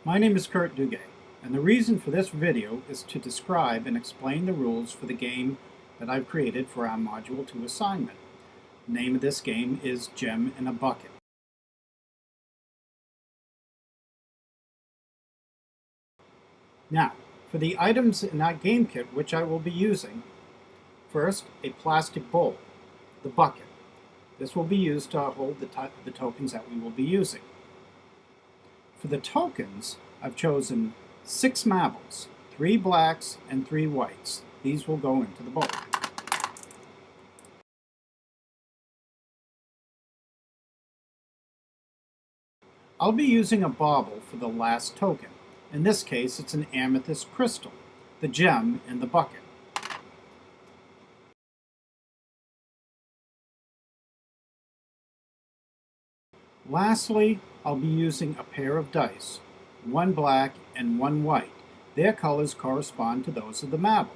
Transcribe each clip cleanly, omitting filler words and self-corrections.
My name is KDuguay, and the reason for this video is to describe and explain the rules for the game that I've created for our Module 2 assignment. The name of this game is Gem in a Bucket. Now, for the items in that game kit which I will be using, first, a plastic bowl, the bucket. This will be used to hold the tokens that we will be using. For the tokens, I've chosen 6 marbles, 3 blacks and 3 whites. These will go into the bowl. I'll be using a bauble for the last token. In this case, it's an amethyst crystal, the gem in the bucket. Lastly, I'll be using a pair of dice, 1 black and 1 white. Their colors correspond to those of the marble.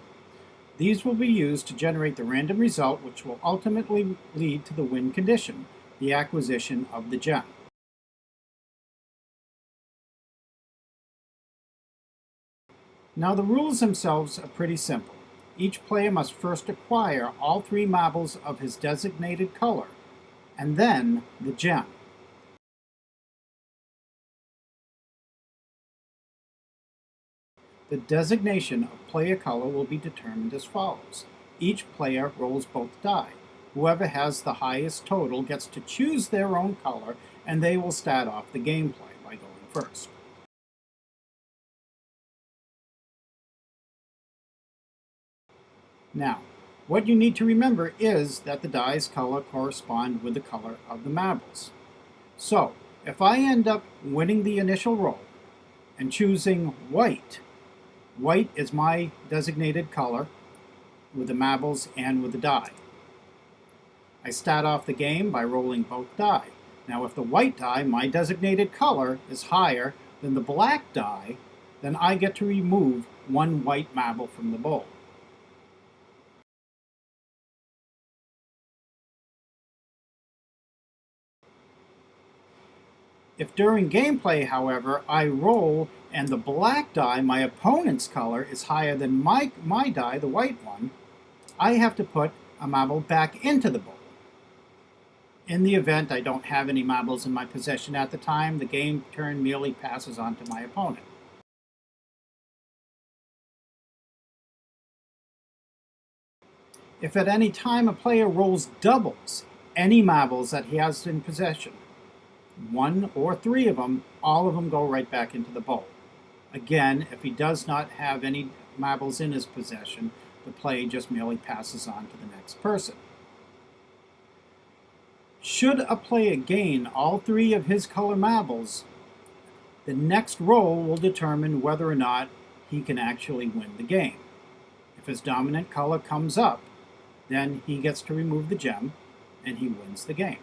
These will be used to generate the random result which will ultimately lead to the win condition, the acquisition of the gem. Now the rules themselves are pretty simple. Each player must first acquire all 3 marbles of his designated color, and then the gem. The designation of player color will be determined as follows. Each player rolls both die. Whoever has the highest total gets to choose their own color, and they will start off the gameplay by going first. Now, what you need to remember is that the die's color correspond with the color of the marbles. So, if I end up winning the initial roll and choosing white, white is my designated color with the marbles and with the die. I start off the game by rolling both die. Now if the white die, my designated color, is higher than the black die, then I get to remove 1 white marble from the bowl. If during gameplay, however, I roll and the black die, my opponent's color, is higher than my die, the white one, I have to put a marble back into the bowl. In the event I don't have any marbles in my possession at the time, the game turn merely passes on to my opponent. If at any time a player rolls doubles any marbles that he has in possession, 1 or 3 of them, all of them go right back into the bowl. Again, if he does not have any marbles in his possession, the play just merely passes on to the next person. Should a player gain all 3 of his color marbles, the next roll will determine whether or not he can actually win the game. If his dominant color comes up, then he gets to remove the gem and he wins the game.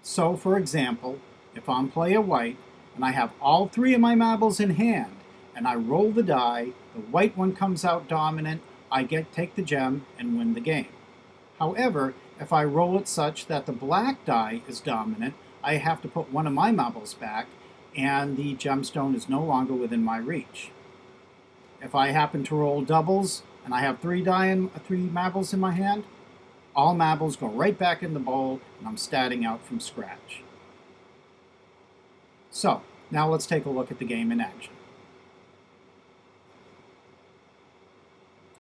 So, for example, if I'm player white and I have all 3 of my marbles in hand and I roll the die, the white one comes out dominant, I take the gem and win the game. However, if I roll it such that the black die is dominant, I have to put 1 of my marbles back and the gemstone is no longer within my reach. If I happen to roll doubles and I have 3 marbles in my hand, all marbles go right back in the bowl, and I'm starting out from scratch. So, now let's take a look at the game in action.